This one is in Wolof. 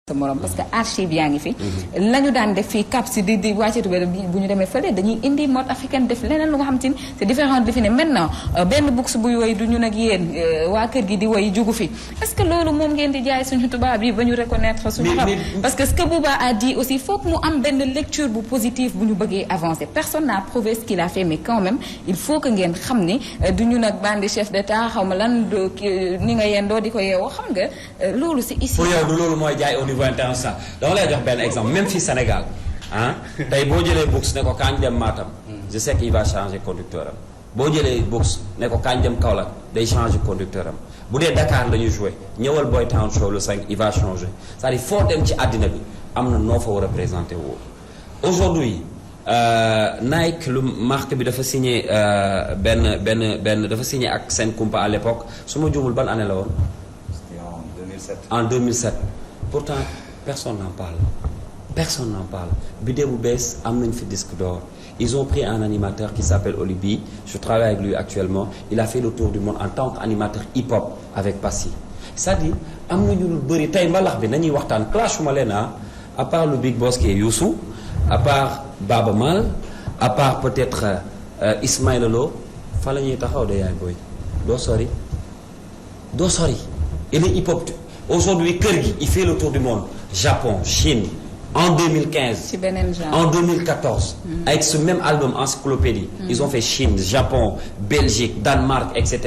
sa morom parce que archive yaa ngi fi la ñu daan def fii cap si di wàccetu ba bu ñu demee fële dañuy indi mode africaine def leneen lu nga xam te ni c'est différent de fi ne maintenant benn books buy woy du ñu nag yéen waa kër gi di woy jugu fi est-ce que loolu moom ngeen di jaay suñu tubaab yi ba ñu reconnaître suñu xam parce que ce que Bouba a dit aussi faut que mu am benn lecture bu positive bu ñu bëggee avancer personne n'a prouvé ce qu'il a fait mais quand même il faut que ngeen xam ni du ñu nag bandi chef d'état xaw ma lan ni nga yendoo di ko yeewoo xam nga loolu c'est ici pour yow du loolu mooy jaay au niveau international dama lay jox benn exemple même fii Sénégal ah tey boo jëlee books ne ko kaañ dem Matam je sais qu'il va changer conducteur am boo jëlee books ne ko kaañ dem Kaolack day changer conducteur am bu dee Dakar la ñuy joué ñëwal Boy Town Show le 5 il va changer c'est-à-dire foo dem ci àddina bi am na noo fa war a présenter woo aujourd'hui Nike lu marque bi dafa signé benn dafa signé ak Sen Kumpa à l'époque su ma juumul ban année la woon. C'était en 2007. En 2007 pourtant personne n'en parle personne n'en parle Biddew bu bees am nañ fi disque d'or ils ont pris un animateur qui s'appelle Olibi je travaille avec lui actuellement il a fait le tour du monde en tant qu'animateur hip-hop avec Passy c'est-à-dire am nañu lu bëri tey mbalax bi nañuy waxtaan clashuma leen à part le big boss qui est Youssou à part Baba Mal à part peut-être Ismaïla Lo fa la ñuy taxaw de yaay booy doo sori et le hip-hop aujourd'hui kër gi il fait le tour du monde Japon Chine en 2015 ci beneen genre en 2014 avec ce même album Encyclopédie ils ont fait Chine Japon Belgique Danemark etc